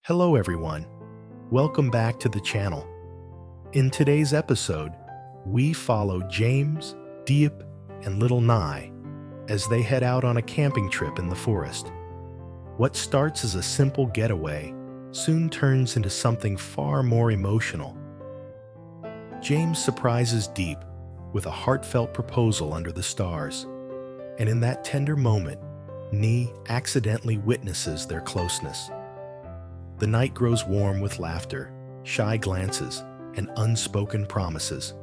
Hello everyone, welcome back to the channel. In today's episode, we follow James, Diep, and little Nye as they head out on a camping trip in the forest. What starts as a simple getaway soon turns into something far more emotional. James surprises Diep with a heartfelt proposal under the stars, and in that tender moment, Nye accidentally witnesses their closeness. The night grows warm with laughter, shy glances, and unspoken promises.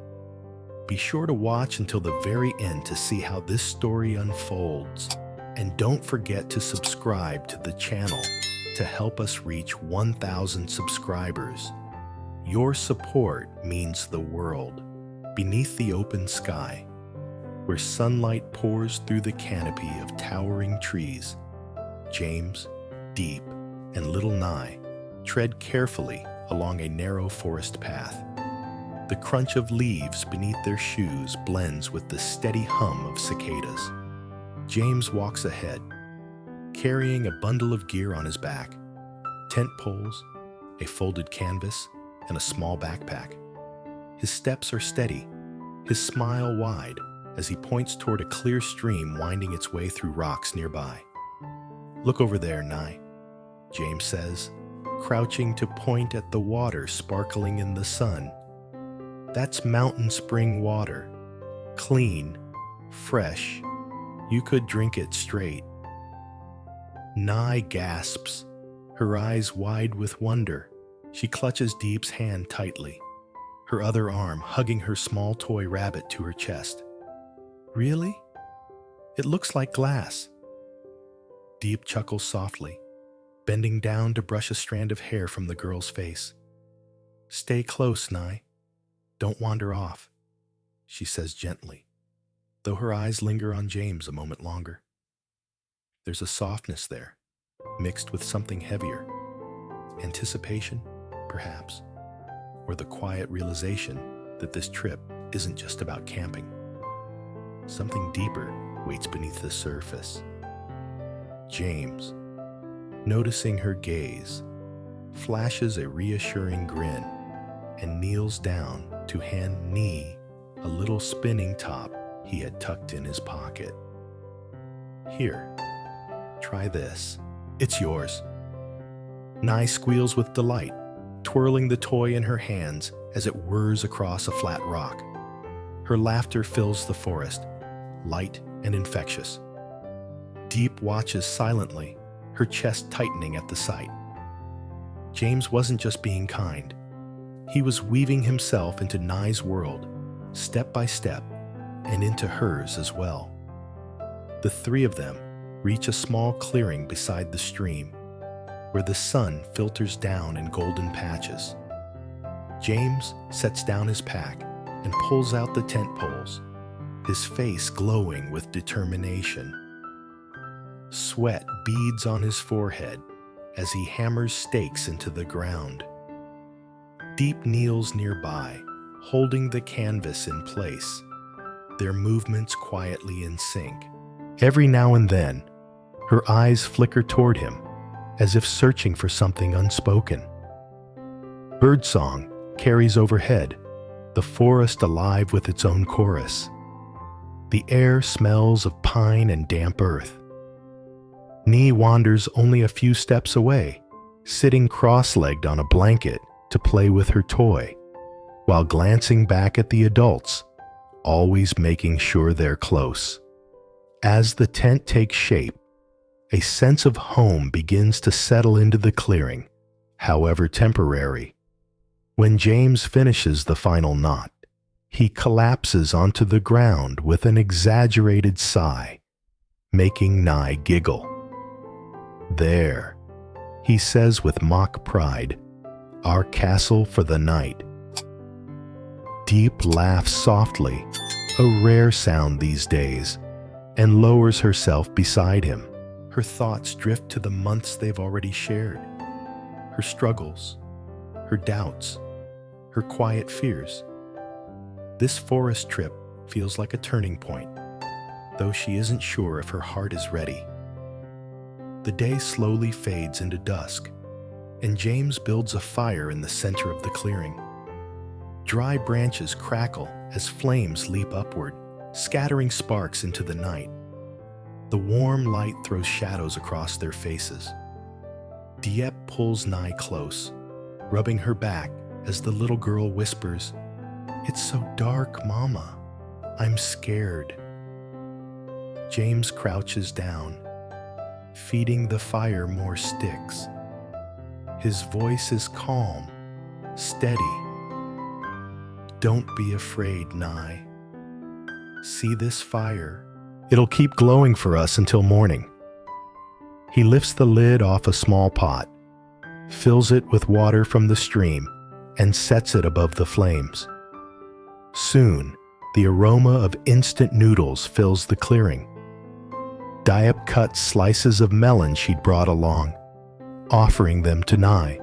Be sure to watch until the very end to see how this story unfolds. And don't forget to subscribe to the channel to help us reach 1,000 subscribers. Your support means the world. Beneath the open sky, where sunlight pours through the canopy of towering trees, James, Diep, and little Nye tread carefully along a narrow forest path. The crunch of leaves beneath their shoes blends with the steady hum of cicadas. James walks ahead, carrying a bundle of gear on his back, tent poles, a folded canvas, and a small backpack. His steps are steady, his smile wide as he points toward a clear stream winding its way through rocks nearby. "Look over there, Nye," James says, crouching to point at the water sparkling in the sun. "That's mountain spring water. Clean, fresh. You could drink it straight." Nye gasps, her eyes wide with wonder. She clutches Diep's hand tightly, her other arm hugging her small toy rabbit to her chest. "Really? It looks like glass." Diep chuckles softly, bending down to brush a strand of hair from the girl's face. "Stay close, Nye. Don't wander off," she says gently, though her eyes linger on James a moment longer. There's a softness there, mixed with something heavier. Anticipation, perhaps, or the quiet realization that this trip isn't just about camping. Something deeper waits beneath the surface. James, noticing her gaze, flashes a reassuring grin and kneels down to hand Nye a little spinning top he had tucked in his pocket. "Here, try this. It's yours." Nye squeals with delight, twirling the toy in her hands as it whirs across a flat rock. Her laughter fills the forest, light and infectious. Diep watches silently, her chest tightening at the sight. James wasn't just being kind. He was weaving himself into Nye's world, step by step, and into hers as well. The three of them reach a small clearing beside the stream, where the sun filters down in golden patches. James sets down his pack and pulls out the tent poles, his face glowing with determination. Sweat beads on his forehead as he hammers stakes into the ground. Diep kneels nearby, holding the canvas in place, their movements quietly in sync. Every now and then, her eyes flicker toward him, as if searching for something unspoken. Birdsong carries overhead, the forest alive with its own chorus. The air smells of pine and damp earth. Nye wanders only a few steps away, sitting cross-legged on a blanket to play with her toy, while glancing back at the adults, always making sure they're close. As the tent takes shape, a sense of home begins to settle into the clearing, however temporary. When James finishes the final knot, he collapses onto the ground with an exaggerated sigh, making Nye giggle. "There," he says with mock pride, "our castle for the night." Diep laughs softly, a rare sound these days, and lowers herself beside him. Her thoughts drift to the months they've already shared, her struggles, her doubts, her quiet fears. This forest trip feels like a turning point, though she isn't sure if her heart is ready. The day slowly fades into dusk, and James builds a fire in the center of the clearing. Dry branches crackle as flames leap upward, scattering sparks into the night. The warm light throws shadows across their faces. Diep pulls Nye close, rubbing her back as the little girl whispers, "It's so dark, Mama. I'm scared." James crouches down, feeding the fire more sticks. His voice is calm, steady. "Don't be afraid, Nye. See this fire? It'll keep glowing for us until morning." He lifts the lid off a small pot, fills it with water from the stream, and sets it above the flames. Soon, the aroma of instant noodles fills the clearing. Diep cuts slices of melon she'd brought along, offering them to Nye,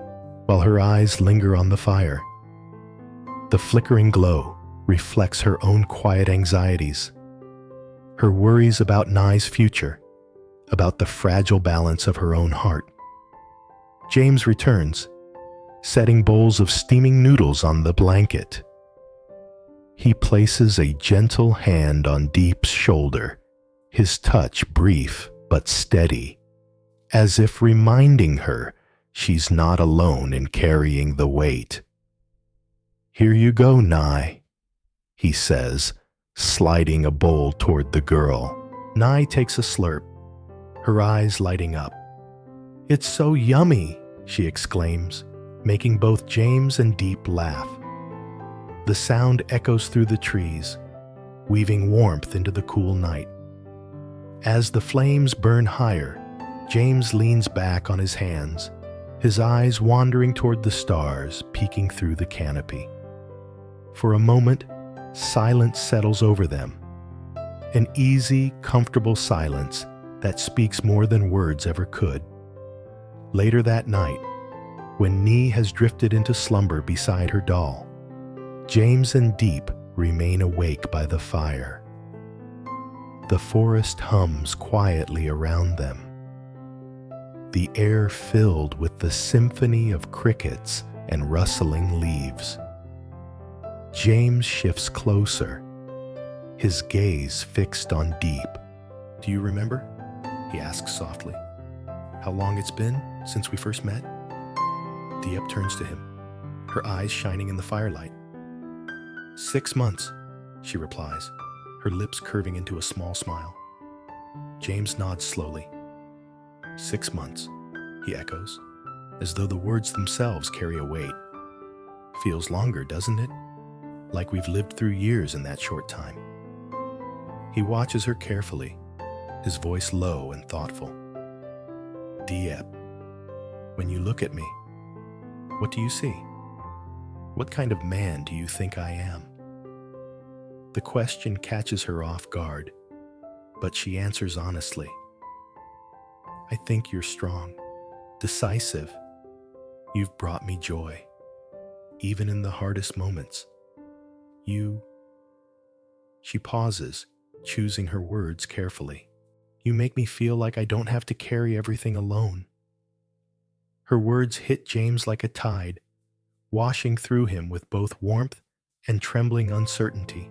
while her eyes linger on the fire. The flickering glow reflects her own quiet anxieties, her worries about Nye's future, about the fragile balance of her own heart. James returns, setting bowls of steaming noodles on the blanket. He places a gentle hand on Diep's shoulder, his touch brief but steady, as if reminding her she's not alone in carrying the weight. "Here you go, Nye," he says, sliding a bowl toward the girl. Nye takes a slurp, her eyes lighting up. "It's so yummy," she exclaims, making both James and Diep laugh. The sound echoes through the trees, weaving warmth into the cool night. As the flames burn higher, James leans back on his hands, his eyes wandering toward the stars peeking through the canopy. For a moment, silence settles over them, an easy, comfortable silence that speaks more than words ever could. Later that night, when Nye has drifted into slumber beside her doll, James and Diep remain awake by the fire. The forest hums quietly around them, the air filled with the symphony of crickets and rustling leaves. James shifts closer, his gaze fixed on Diep. "Do you remember?" he asks softly. "How long it's been since we first met?" Diep turns to him, her eyes shining in the firelight. "6 months," she replies, her lips curving into a small smile. James nods slowly. "6 months," he echoes, as though the words themselves carry a weight. "Feels longer, doesn't it? Like we've lived through years in that short time." He watches her carefully, his voice low and thoughtful. "Diep, when you look at me, what do you see? What kind of man do you think I am?" The question catches her off guard, but she answers honestly. "I think you're strong, decisive. You've brought me joy, even in the hardest moments. You..." She pauses, choosing her words carefully. "You make me feel like I don't have to carry everything alone." Her words hit James like a tide, washing through him with both warmth and trembling uncertainty.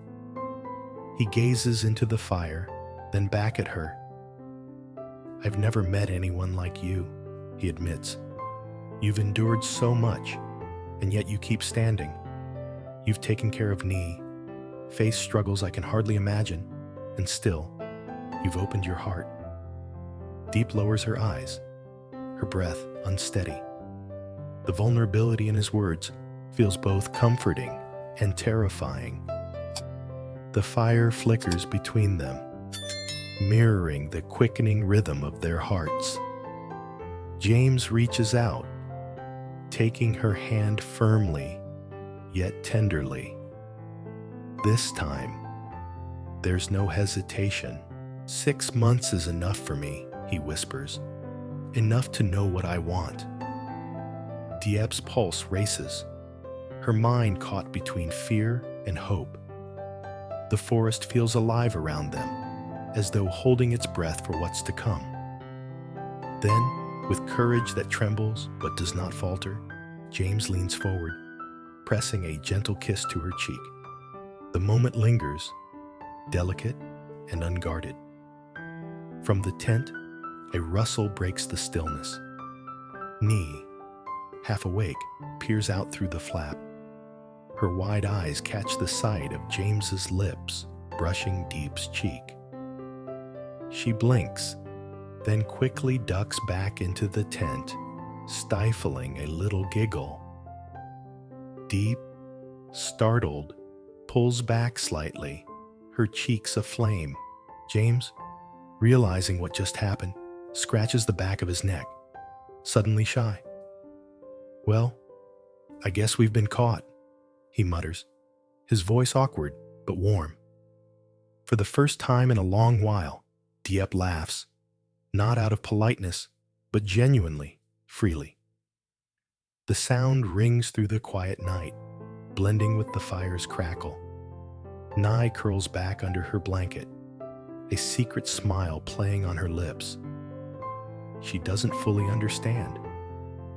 He gazes into the fire, then back at her. "I've never met anyone like you," he admits. "You've endured so much, and yet you keep standing. You've taken care of Nye, faced struggles I can hardly imagine, and still, you've opened your heart." Diep lowers her eyes, her breath unsteady. The vulnerability in his words feels both comforting and terrifying. The fire flickers between them, mirroring the quickening rhythm of their hearts. James reaches out, taking her hand firmly, yet tenderly. This time, there's no hesitation. "6 months is enough for me," he whispers. "Enough to know what I want." Diep's pulse races, her mind caught between fear and hope. The forest feels alive around them, as though holding its breath for what's to come. Then, With courage that trembles but does not falter, James leans forward, pressing a gentle kiss to her cheek. The moment lingers, delicate and unguarded. From the tent, a rustle breaks the stillness. Nee, half awake, peers out through the flap. Her wide eyes catch the sight of James's lips brushing Diep's cheek. She blinks, then quickly ducks back into the tent, stifling a little giggle. Diep, startled, pulls back slightly, her cheeks aflame. James, realizing what just happened, scratches the back of his neck, suddenly shy. "Well, I guess we've been caught," he mutters, his voice awkward but warm. For the first time in a long while, Diep laughs, not out of politeness, but genuinely, freely. The sound rings through the quiet night, blending with the fire's crackle. Nye curls back under her blanket, a secret smile playing on her lips. She doesn't fully understand,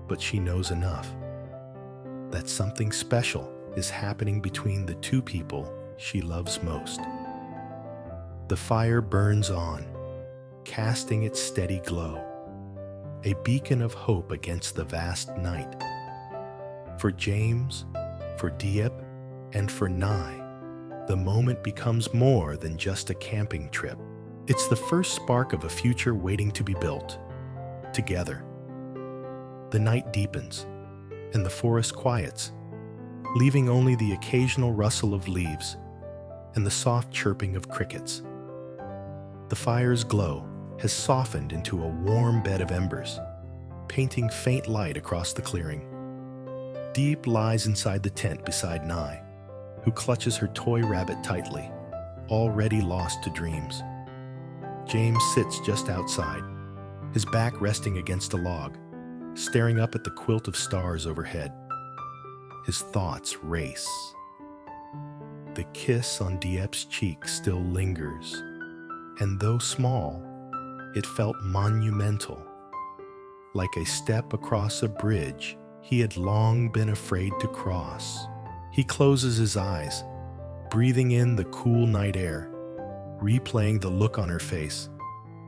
but she knows enough that something special is happening between the two people she loves most. The fire burns on, casting its steady glow, a beacon of hope against the vast night. For James, for Diep, and for Nye, the moment becomes more than just a camping trip. It's the first spark of a future waiting to be built, together. The night deepens, and the forest quiets, leaving only the occasional rustle of leaves and the soft chirping of crickets. The fire's glow has softened into a warm bed of embers, painting faint light across the clearing. Diep lies inside the tent beside Nye, who clutches her toy rabbit tightly, already lost to dreams. James sits just outside, his back resting against a log, staring up at the quilt of stars overhead. His thoughts race. The kiss on Diep's cheek still lingers, and though small, it felt monumental, like a step across a bridge he had long been afraid to cross. He closes his eyes, breathing in the cool night air, replaying the look on her face,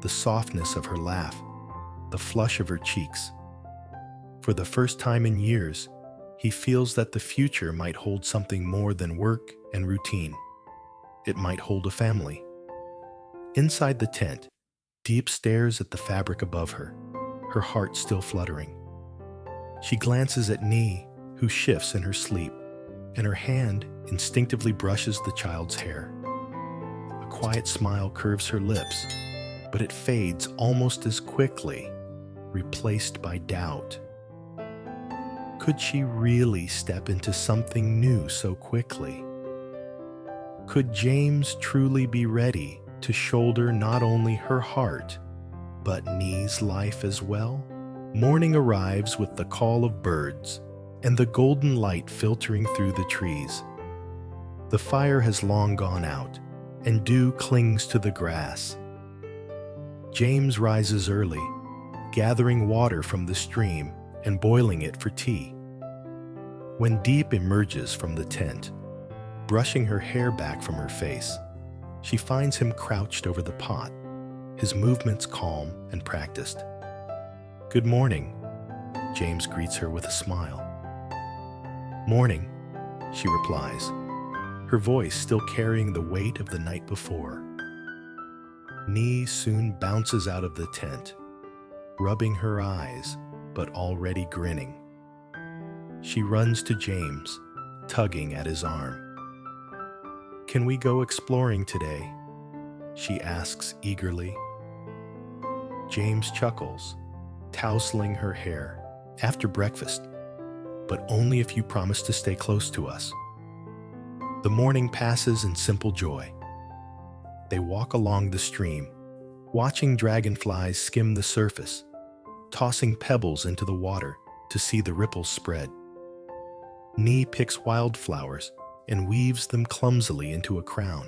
the softness of her laugh, the flush of her cheeks. For the first time in years, he feels that the future might hold something more than work and routine. It might hold a family. Inside the tent, Diep stares at the fabric above her, her heart still fluttering. She glances at Nee, who shifts in her sleep, and her hand instinctively brushes the child's hair. A quiet smile curves her lips, but it fades almost as quickly, replaced by doubt. Could she really step into something new so quickly? Could James truly be ready to shoulder not only her heart, but Nee's life as well? Morning arrives with the call of birds and the golden light filtering through the trees. The fire has long gone out, and dew clings to the grass. James rises early, gathering water from the stream and boiling it for tea. When Diep emerges from the tent, brushing her hair back from her face, she finds him crouched over the pot, his movements calm and practiced. "Good morning," James greets her with a smile. "Morning," she replies, her voice still carrying the weight of the night before. Nee soon bounces out of the tent, rubbing her eyes, but already grinning. She runs to James, tugging at his arm. "Can we go exploring today?" she asks eagerly. James chuckles, tousling her hair. "After breakfast, but only if you promise to stay close to us." The morning passes in simple joy. They walk along the stream, watching dragonflies skim the surface, tossing pebbles into the water to see the ripples spread. Nee picks wildflowers and weaves them clumsily into a crown,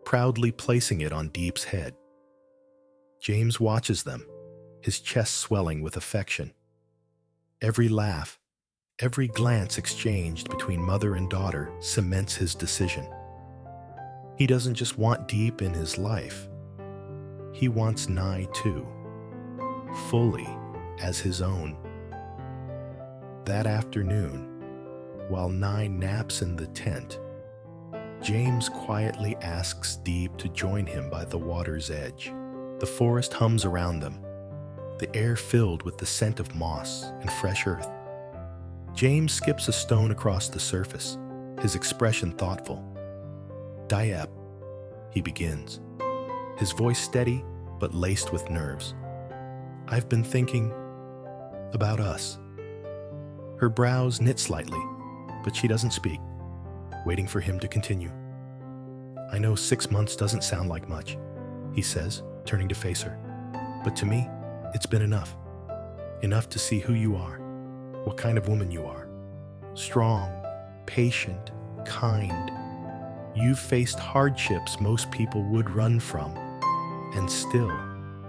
proudly placing it on Diep's head. James watches them, his chest swelling with affection. Every laugh, every glance exchanged between mother and daughter cements his decision. He doesn't just want Diep in his life. He wants Nye too, fully as his own. That afternoon, while Nye naps in the tent, James quietly asks Diep to join him by the water's edge. The forest hums around them, the air filled with the scent of moss and fresh earth. James skips a stone across the surface, his expression thoughtful. "Diep," he begins, his voice steady but laced with nerves. "I've been thinking about us." Her brows knit slightly, but she doesn't speak, waiting for him to continue. "I know 6 months doesn't sound like much," he says, turning to face her. "But to me, it's been enough. Enough to see who you are, what kind of woman you are. Strong, patient, kind. You've faced hardships most people would run from, and still,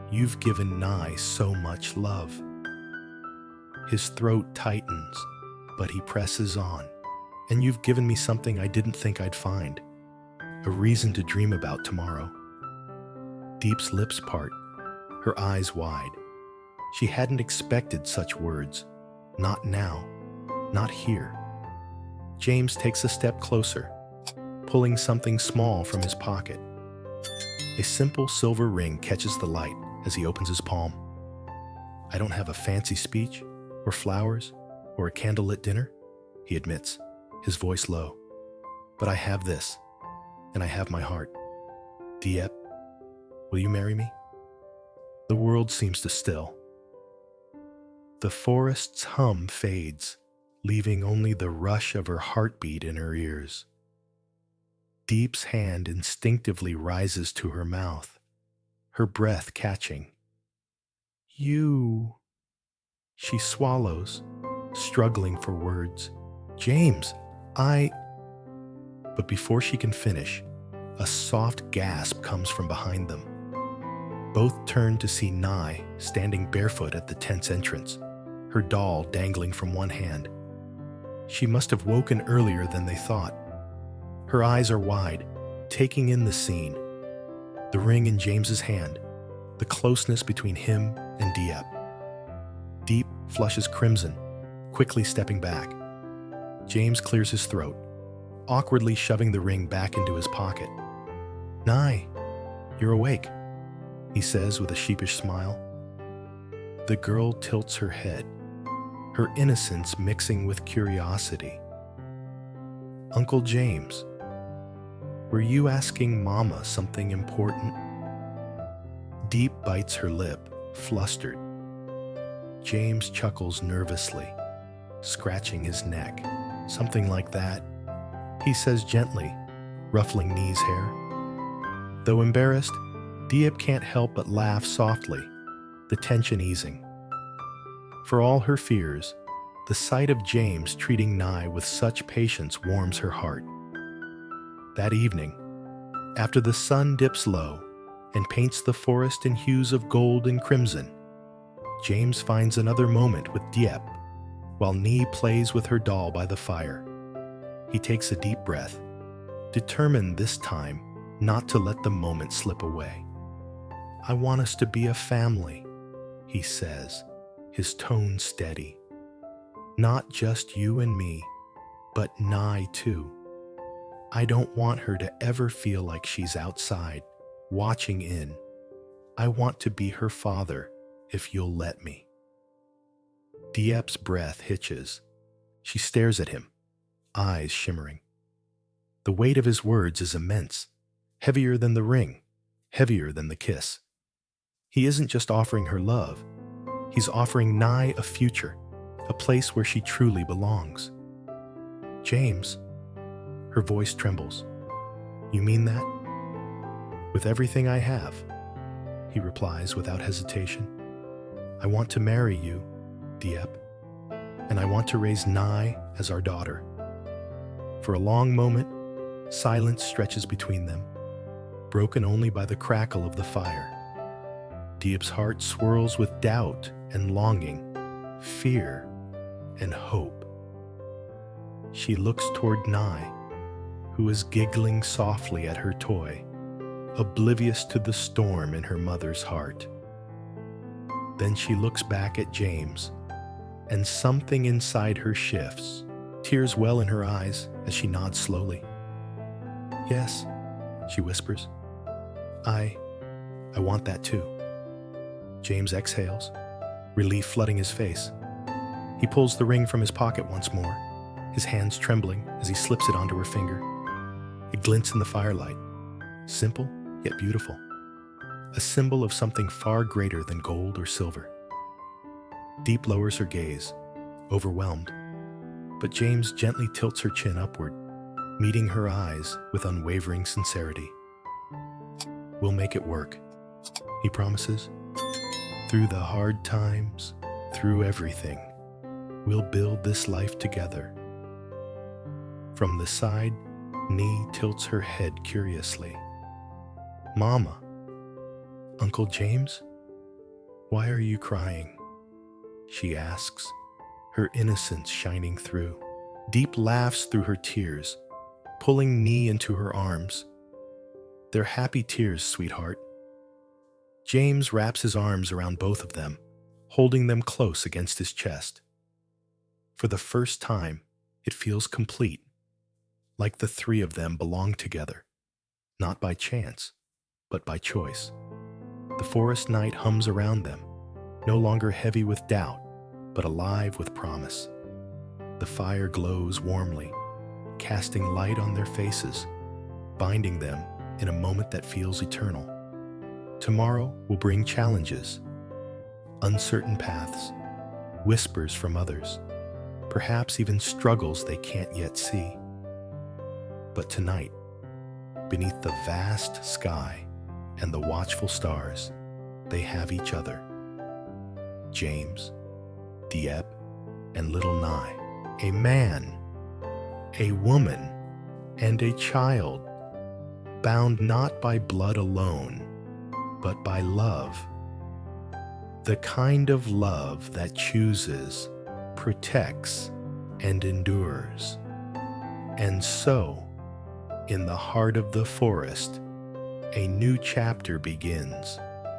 you've given Nye so much love." His throat tightens, but he presses on. "And you've given me something I didn't think I'd find. A reason to dream about tomorrow." Diep's lips part, her eyes wide. She hadn't expected such words. Not now, not here. James takes a step closer, pulling something small from his pocket. A simple silver ring catches the light as he opens his palm. "I don't have a fancy speech, or flowers, or a candlelit dinner," he admits, his voice low. "But I have this, and I have my heart. Diep, will you marry me?" The world seems to still. The forest's hum fades, leaving only the rush of her heartbeat in her ears. Diep's hand instinctively rises to her mouth, her breath catching. "You..." She swallows, struggling for words. "James, But before she can finish, a soft gasp comes from behind them. Both turn to see Nye standing barefoot at the tent's entrance, her doll dangling from one hand. She must have woken earlier than they thought. Her eyes are wide, taking in the scene. The ring in James's hand, the closeness between him and Diep. Diep flushes crimson, quickly stepping back. James clears his throat, awkwardly shoving the ring back into his pocket. "Nye, you're awake," he says with a sheepish smile. The girl tilts her head, her innocence mixing with curiosity. "Uncle James, were you asking Mama something important?" Diep bites her lip, flustered. James chuckles nervously, scratching his neck. "Something like that," he says gently, ruffling Nie's hair. Though embarrassed, Diep can't help but laugh softly, the tension easing. For all her fears, the sight of James treating Nye with such patience warms her heart. That evening, after the sun dips low and paints the forest in hues of gold and crimson, James finds another moment with Diep while Nie plays with her doll by the fire. He takes a deep breath, determined this time not to let the moment slip away. "I want us to be a family," he says, his tone steady. "Not just you and me, but Nye too. I don't want her to ever feel like she's outside, watching in. I want to be her father, if you'll let me." Diep's breath hitches. She stares at him, eyes shimmering. The weight of his words is immense, heavier than the ring, heavier than the kiss. He isn't just offering her love. He's offering Nye a future, a place where she truly belongs. "James," her voice trembles. "You mean that?" "With everything I have," he replies without hesitation. "I want to marry you, Diep, and I want to raise Nye as our daughter." For a long moment, silence stretches between them, broken only by the crackle of the fire. Diep's heart swirls with doubt and longing, fear and hope. She looks toward Nye, who is giggling softly at her toy, oblivious to the storm in her mother's heart. Then she looks back at James, and something inside her shifts. Tears well in her eyes as she nods slowly. "Yes," she whispers. I want that too." James exhales, relief flooding his face. He pulls the ring from his pocket once more, his hands trembling as he slips it onto her finger. It glints in the firelight, simple yet beautiful, a symbol of something far greater than gold or silver. Diep lowers her gaze, overwhelmed, but James gently tilts her chin upward, meeting her eyes with unwavering sincerity. "We'll make it work," he promises. "Through the hard times, through everything, we'll build this life together." From the side, Nee tilts her head curiously. "Mama, Uncle James, why are you crying?" she asks, her innocence shining through. Diep laughs through her tears, pulling Nee into her arms. "They're happy tears, sweetheart." James wraps his arms around both of them, holding them close against his chest. For the first time, it feels complete, like the three of them belong together, not by chance, but by choice. The forest night hums around them, no longer heavy with doubt, but alive with promise. The fire glows warmly, casting light on their faces, binding them in a moment that feels eternal. Tomorrow will bring challenges, uncertain paths, whispers from others, perhaps even struggles they can't yet see. But tonight, beneath the vast sky and the watchful stars, they have each other. James, Diep, and little Nye. A man, a woman, and a child, bound not by blood alone, but by love. The kind of love that chooses, protects, and endures. And so, in the heart of the forest, a new chapter begins.